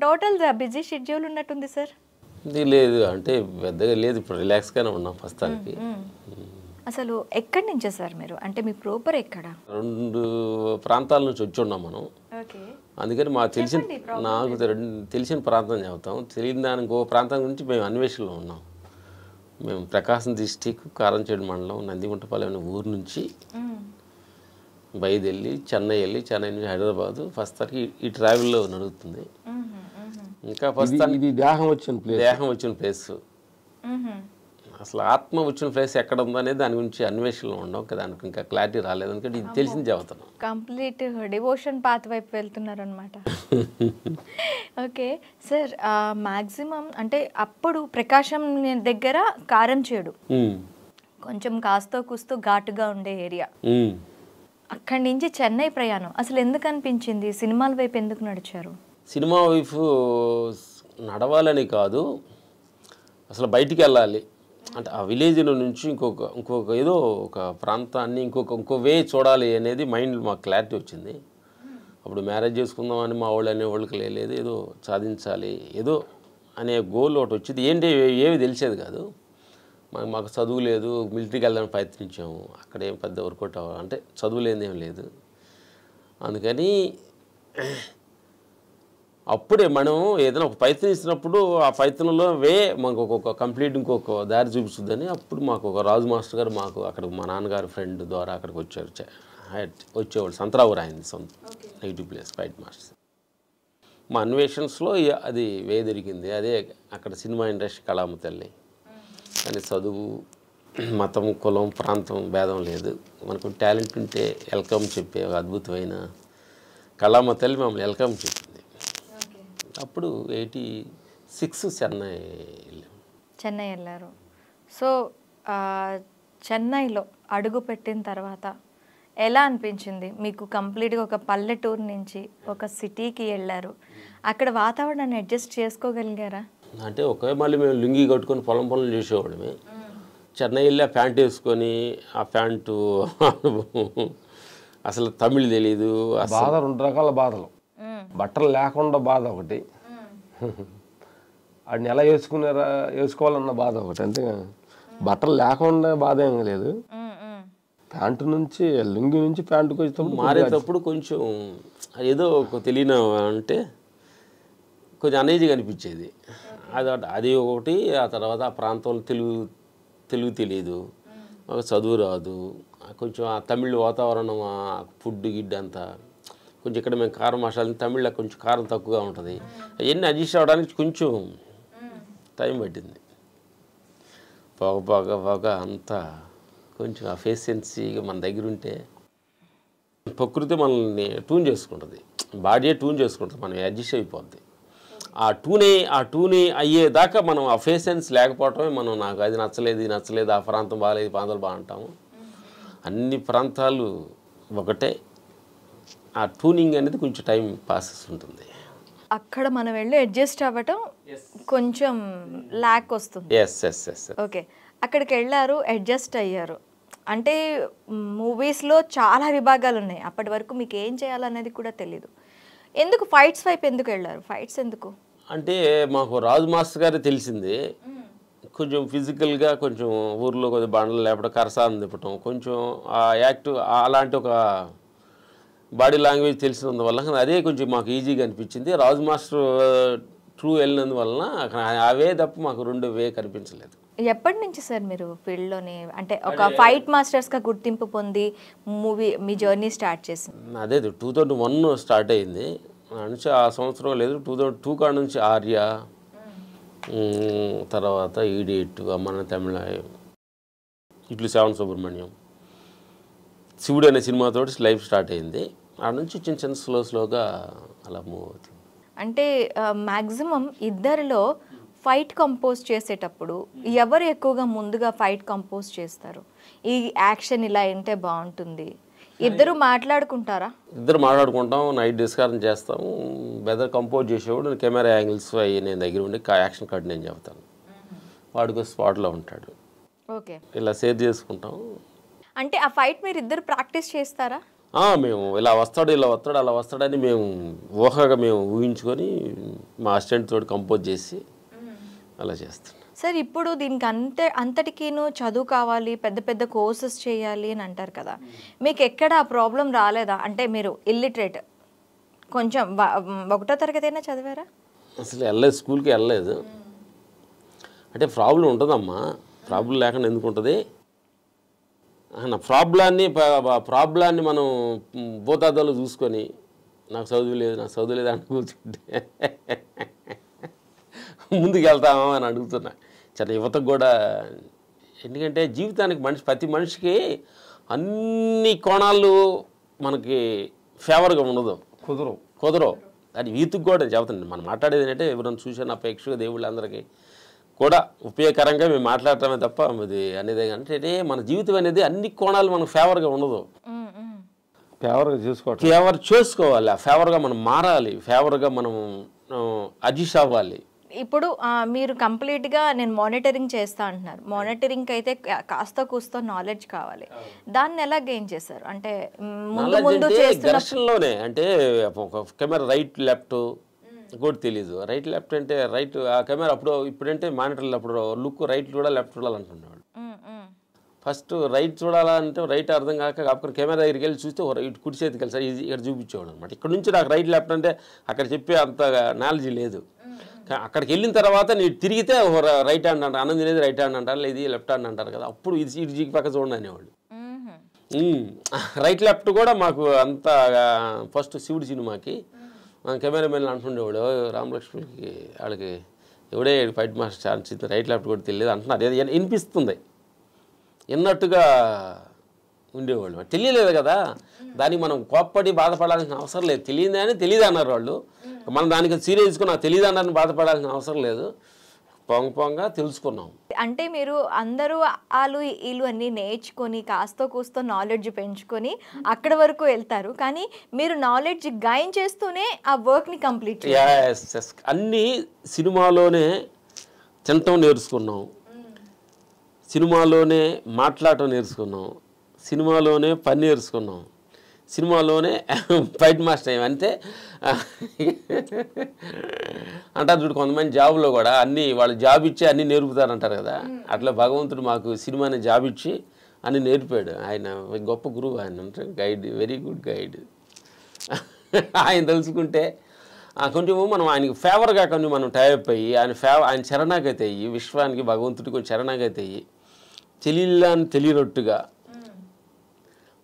Total busy schedule ఉన్నట్టుంది sir. ఇది లేదు అంటే పెద్దగా లేదు, ఇప్పుడు రిలాక్స్గానే ఉన్నాం ప్రస్తుతానికి. అసలు ఎక్కడి నుంచే సార్ మీరు, అంటే మీ ప్రాపర్ ఎక్కడ? 2 ప్రాంతాల నుంచి వచ్చి ఉన్నాం మనం. అందుకని మాకు నాకు తెలిసిన ప్రాంతం చెబుతాం, తెలియని దానికి ఇంకో ప్రాంతం గురించి మేము అన్వేషణలో ఉన్నాం. మేము ప్రకాశం డిస్టిక్ కారంచేడు మండలం నందిగుంటపాలెం అనే ఊరు నుంచి బయలుదేరి చెన్నై వెళ్ళి, చెన్నై నుంచి హైదరాబాద్ ప్రస్తుతానికి ఈ ట్రావెల్లో నడుస్తుంది. ఇంకా ప్రస్తుతానికి దేహం వచ్చిన ప్లేస్, అసలు ఆత్మ వచ్చిన ప్లేస్ ఎక్కడ ఉందనేది దాని గురించి అన్వేషణలో ఉన్నాం కదా, దానికి ఇంకా క్లారిటీ రాలేదు. ఎందుకంటే ఇది తెలిసింది చెబుతున్నాం. కంప్లీట్ డివోషన్ పాత్ వైపు వెళ్తున్నారనమాట. ఓకే సార్, మ్యాక్సిమం అంటే అప్పుడు ప్రకాశం దగ్గర కారంచేడు కొంచెం కాస్తో కూస్తో ఘాటుగా ఉండే ఏరియా. అక్కడి నుంచి చెన్నై ప్రయాణం అసలు ఎందుకు అనిపించింది? సినిమాల వైపు ఎందుకు నడిచారు? సినిమా వైపు నడవాలని కాదు, అసలు బయటికి వెళ్ళాలి అంటే ఆ విలేజ్లో నుంచి ఇంకొక ఏదో ఒక ప్రాంతాన్ని ఇంకో వే చూడాలి అనేది మైండ్ మాకు క్లారిటీ వచ్చింది. అప్పుడు మ్యారేజ్ చేసుకుందామని మా వాళ్ళు అనేవాళ్ళకి లేదు, ఏదో సాధించాలి ఏదో అనే గోల్ ఒకటి వచ్చింది. ఏంటి ఏమి తెలిసేది కాదు మాకు, చదువు లేదు. మిలిటరీకి వెళ్ళడానికి ప్రయత్నించాము, అక్కడేం పెద్ద వర్కౌట్ అంటే చదువు లేదేం లేదు. అందుకని అప్పుడే మనం ఏదైనా ఒక ప్రయత్నించినప్పుడు ఆ ప్రయత్నంలో మాకు కంప్లీట్ ఇంకొక దారి చూపిస్తుందని అప్పుడు మాకు ఒక రాజు మాస్టర్ గారు మాకు అక్కడ మా నాన్నగారి ఫ్రెండ్ ద్వారా అక్కడికి వచ్చేవాళ్ళు. సంతరావు రాయింది సొంత నెగిటివ్ ప్లేస్ ఫైట్ మాస్టర్స్. మా అన్వేషన్స్లో అది దొరికింది. అదే అక్కడ సినిమా ఇండస్ట్రీ కళామ తల్లి. కానీ చదువు, మతం, కులం, ప్రాంతం భేదం లేదు, మనకు టాలెంట్ ఉంటే వెల్కమ్ చెప్పే ఒక అద్భుతమైన కళామ తల్లి మమ్మల్ని వెల్కమ్ చెప్పింది. అప్పుడు 86 చెన్నై వెళ్ళారు. సో చెన్నైలో అడుగు పెట్టిన తర్వాత ఎలా అనిపించింది మీకు? కంప్లీట్గా ఒక పల్లెటూరు నుంచి ఒక సిటీకి వెళ్ళారు, అక్కడ వాతావరణాన్ని అడ్జస్ట్ చేసుకోగలిగారా? అంటే మళ్ళీ మేము లుంగి కట్టుకొని పొలం పనులు చేసేవాళ్ళమే. చెన్నై వెళ్ళి ఆ ప్యాంట్ వేసుకొని ఆ ప్యాంటు అసలు తమిళ్ తెలీదు. బాధ 2 రకాల బాధలు, బట్టలు లేకుండా బాధ ఒకటి, వాడిని ఎలా వేసుకోవాలన్న బాధ ఒకటి. అంటే బట్టలు లేకుండా బాధ ఏం లేదు, ప్యాంటు నుంచి లుంగి నుంచి ప్యాంటుకి వచ్చేటప్పుడు మారేటప్పుడు కొంచెం ఏదో తెలియని అంటే కొంచెం అనేజీగా అనిపించేది. అది ఒకటి. ఆ తర్వాత ఆ ప్రాంతంలో తెలుగు తెలియదు, చదువు రాదు, కొంచెం ఆ తమిళ్ వాతావరణం, ఫుడ్ గిడ్ అంతా కొంచెం ఇక్కడ మేము కారం మసాలా తమిళ్లో కొంచెం కారం తక్కువగా ఉంటుంది. అవన్నీ అడ్జస్ట్ అవ్వడానికి కొంచెం టైం పట్టింది. పోగ అంతా కొంచెం ఆ ఫేషియన్సీగా మన దగ్గర ఉంటే ప్రకృతి మనల్ని ట్యూన్ చేసుకుంటుంది, బాడీ ట్యూన్ చేసుకుంటుంది, మనం అడ్జస్ట్ అయిపోద్ది. ఆ ట్యూన్ అయ్యేదాకా మనం ఆ ఫేషన్స్ లేకపోవటమే మనం నాకు అది నచ్చలేదు, ఆ ప్రాంతం బాగాలేదు, ప్రాంతాలు బాగుంటాము. అన్ని ప్రాంతాలు ఒకటే, ఆ ట్యూనింగ్ అనేది కొంచెం టైం ప్రాసెస్ ఉంటుంది. అక్కడ మనం వెళ్ళి అడ్జస్ట్ అవ్వటం కొంచెం ల్యాక్ వస్తుంది. ఓకే, అక్కడికి వెళ్ళారు, అడ్జస్ట్ అయ్యారు. అంటే మూవీస్లో చాలా విభాగాలు ఉన్నాయి, అప్పటి వరకు మీకు ఏం చేయాలనేది కూడా తెలీదు. ఎందుకు ఫైట్స్ వైపు ఎందుకు వెళ్ళారు? ఫైట్స్ ఎందుకు అంటే మాకు రాజు మాస్టర్ గారే తెలిసింది. కొంచెం ఫిజికల్గా కొంచెం ఊర్లో కొద్దిగా బండలు లేపడం, కరసాలను తిప్పటం, కొంచెం ఆ యాక్టివ్ అలాంటి ఒక బాడీ లాంగ్వేజ్ తెలిసినందువల్ల అదే కొంచెం మాకు ఈజీగా అనిపించింది. రాజు మాస్టర్ ట్రూ వెళ్ళినందువలన అవే తప్ప మాకు 2 వే కనిపించలేదు. ఎప్పటి నుంచి సార్ మీరు ఫీల్డ్లోని, అంటే ఒక ఫైట్ మాస్టర్స్గా గుర్తింపు పొంది మీ జర్నీ స్టార్ట్ చేసింది? అదే 2001 స్టార్ట్ అయింది. నుంచి ఆ సంవత్సరం లేదు, 2002 కాడ నుంచి ఆర్య, తర్వాత ఈడియట్, అమ్మన తమిళ, ఇట్లు శ్రావణ సుబ్రహ్మణ్యం, శివుడు అనే సినిమాతో లైఫ్ స్టార్ట్ అయింది. ఆ నుంచి చిన్న స్లోగా అలా మూవ్ అవుతుంది. అంటే మ్యాక్సిమం ఇద్దరిలో ఫైట్ కంపోజ్ చేసేటప్పుడు ఎవరు ఎక్కువగా ముందుగా ఫైట్ కంపోజ్ చేస్తారు? ఈ యాక్షన్ ఇలా ఉంటే బాగుంటుంది, ఇద్దరు మాట్లాడుకుంటారా? ఇద్దరు మాట్లాడుకుంటాం, నైట్ డిస్కషన్ చేస్తాము. బెదర్ కంపోజ్ చేసేవాడు కెమెరా యాంగిల్స్ అవి నేను దగ్గర ఉండి యాక్షన్ కట్ నేను చెప్తాను, వాడికి స్పాట్లో ఉంటాడు. ఓకే, ఇలా షేర్ చేసుకుంటాం. అంటే ఆ ఫైట్ మీరు ఇద్దరు ప్రాక్టీస్ చేస్తారా? మేము ఇలా వస్తాడు అలా వస్తాడని మేము ఊహగా మేము ఊహించుకొని మా అసిస్టెంట్ తోటి కంపోజ్ చేసి అలా చేస్తాం. సార్ ఇప్పుడు దీనికి అంతటికీను చదువు కావాలి, పెద్ద పెద్ద కోర్సెస్ చేయాలి అని అంటారు కదా, మీకు ఎక్కడ ఆ ప్రాబ్లం రాలేదా? అంటే మీరు ఇల్లిటరేట్, కొంచెం 1వ తరగతి అయినా చదివారా? అసలు వెళ్ళలేదు, స్కూల్కి వెళ్ళలేదు. అంటే ప్రాబ్లం ఉంటుందమ్మా, ప్రాబ్లం లేకుండా ఎందుకు ఉంటుంది? నా ప్రాబ్లాన్ని మనం భూతార్థంలో చూసుకొని నాకు చదువు లేదు అని కూర్చుంటే ముందుకు వెళ్తామా అని అడుగుతున్నా. చాలా యువతకు కూడా, ఎందుకంటే జీవితానికి ప్రతి మనిషికి అన్ని కోణాలు మనకి ఫేవర్గా ఉండదు, కుదరవు. అది యూత్కి కూడా చెబుతుంది. మనం మాట్లాడేది ఏంటంటే ఎవరైనా చూసిన ప్రేక్షక దేవుళ్ళందరికీ కూడా ఉపయోగకరంగా మేము మాట్లాడటమే తప్ప అది అనేది అంటే మన జీవితం అనేది అన్ని కోణాలు మనకు ఫేవర్గా ఉండదు. ఫేవర్ చేసుకోవాలి, ఫేవర్గా మనం మారాలి, ఫేవర్గా మనం అడ్జస్ట్ అవ్వాలి. ఇప్పుడు మీరు కంప్లీట్గా నేను మానిటరింగ్ చేస్తా అంటున్నారు. మానిటరింగ్ అయితే కాస్త కూస్త నాలెడ్జ్ కావాలి. దాన్ని ఎలా గెయిన్ చేశారు? అంటే ముందు ఘర్షణలోనే, అంటే కెమెరా రైట్ లెఫ్ట్ కూడా తెలీదు. రైట్ లెఫ్ట్ అంటే రైట్ ఆ కెమెరా ఇప్పుడంటే మానిటర్లు అప్పుడు లుక్ రైట్ చూడాలి లెఫ్ట్ చూడాలంటున్నాడు. ఫస్ట్ రైట్ చూడాలంటే రైట్ అర్థం కాకపోతే కెమెరా దగ్గరికి వెళ్ళి చూస్తే ఇటు కుడి చేతికి వెళ్ళి సార్ ఇక్కడ చూపించేవాడు అనమాట. ఇక్కడ నుంచి నాకు రైట్ లెఫ్ట్ అంటే అక్కడ చెప్పే అంత నాలెడ్జ్ లేదు. అక్కడికి వెళ్ళిన తర్వాత నేను తిరిగితే రైట్ హ్యాండ్ అంటారు, అన్నం తినేది రైట్ హ్యాండ్ అంటారు, ఇది లెఫ్ట్ హ్యాండ్ అంటారు కదా, అప్పుడు ఇటు జీకి పక్క చూడండి అనేవాళ్ళు. రైట్ లెఫ్ట్ కూడా మాకు అంత ఫస్ట్ శివుడి సినిమాకి కెమెరామెన్ అంటుండేవాడు, రామలక్ష్మికి వాళ్ళకి ఎవడే ఫైట్ మాస్టర్ ఛాన్స్ ఇస్తే రైట్ లెఫ్ట్ కూడా తెలియదు అంటున్నారు. ఏదో వినిపిస్తుంది, విన్నట్టుగా ఉండేవాళ్ళు. తెలియలేదు కదా, దానికి మనం కోప్పడి బాధపడాల్సిన అవసరం లేదు. తెలియదు అన్నారు వాళ్ళు. మనం దానికి సీరియస్ తీసుకుని నాకు తెలియదు అన్నారని బాధపడాల్సిన అవసరం లేదు. పొంగ తెలుసుకున్నాం. అంటే మీరు అందరూ వీళ్ళు అన్నీ నేర్చుకొని కాస్త కూస్తో నాలెడ్జ్ పెంచుకొని అక్కడ వరకు వెళ్తారు, కానీ మీరు నాలెడ్జ్ గెయిన్ చేస్తూనే ఆ వర్క్ని కంప్లీట్ చేయాలి. అన్నీ సినిమాలోనే తినటం నేర్చుకున్నాం, సినిమాలోనే మాట్లాడటం నేర్చుకున్నాం, సినిమాలోనే పని నేర్చుకున్నాం, సినిమాలోనే ఫైట్ మాస్టర్ అయ్యాం. అంతే అంటారు చూడు, కొంతమంది జాబులో కూడా అన్నీ వాళ్ళు జాబ్ ఇచ్చి అన్నీ నేర్పుతారంటారు కదా, అట్లా భగవంతుడు మాకు సినిమాని జాబ్ ఇచ్చి అన్నీ నేర్పాడు. ఆయన గొప్ప గురువు, ఆయన గైడ్, వెరీ గుడ్ గైడ్. ఆయన తెలుసుకుంటే కొంచెం మనం ఆయనకి ఫేవర్గా కొన్ని మనం టైప్ అయ్యి ఆయన శరణాగతి అయ్యి, విశ్వానికి భగవంతుడికి శరణాగతి అయ్యి, తెలియనట్టుగా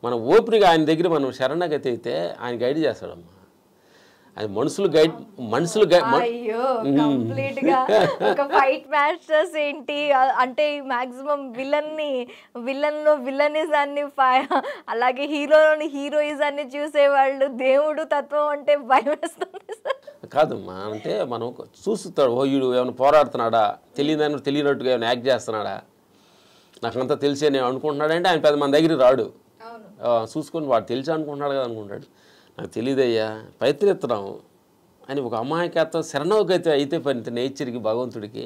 మన ఓపికగా ఆయన దగ్గర మనం శరణాగతి అయితే ఆయన గైడ్ చేస్తాడమ్మా. అది మనుషులు కంప్లీట్గా ఒక ఫైట్ మాస్టర్స్ ఏంటి అంటే మాక్సిమం విలన్లో విలనిజాన్ని, అలాగే హీరోలోని హీరోయిజాన్ని చూసేవాళ్ళు దేవుడు తత్వం అంటే భయం వేస్తుంది కాదమ్మా. అంటే మనం చూస్తాడు, వీడు ఏమైనా పోరాడుతున్నాడా, తెలియనట్టుగా ఏమైనా యాక్ట్ చేస్తున్నాడా, నాకంతా తెలిసి నేను అనుకుంటున్నాడంటే ఆయన పెద్ద మన దగ్గర రాడు. చూసుకొని వాడు తెలిసి అనుకుంటున్నాడు కదా అనుకుంటాడు. నాకు తెలియదయ్యా, ప్రయత్నిస్తున్నాము అని ఒక అమాయకత్వం శరణాగతి అయితే పని నేచర్కి, భగవంతుడికి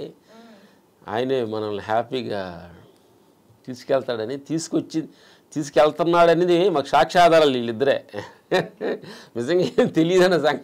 ఆయనే మనల్ని హ్యాపీగా తీసుకెళ్తాడని తీసుకెళ్తున్నాడనేది మాకు సాక్ష్యాధారాలు వీళ్ళిద్దరే. నిజంగా తెలియదన్న సంగతి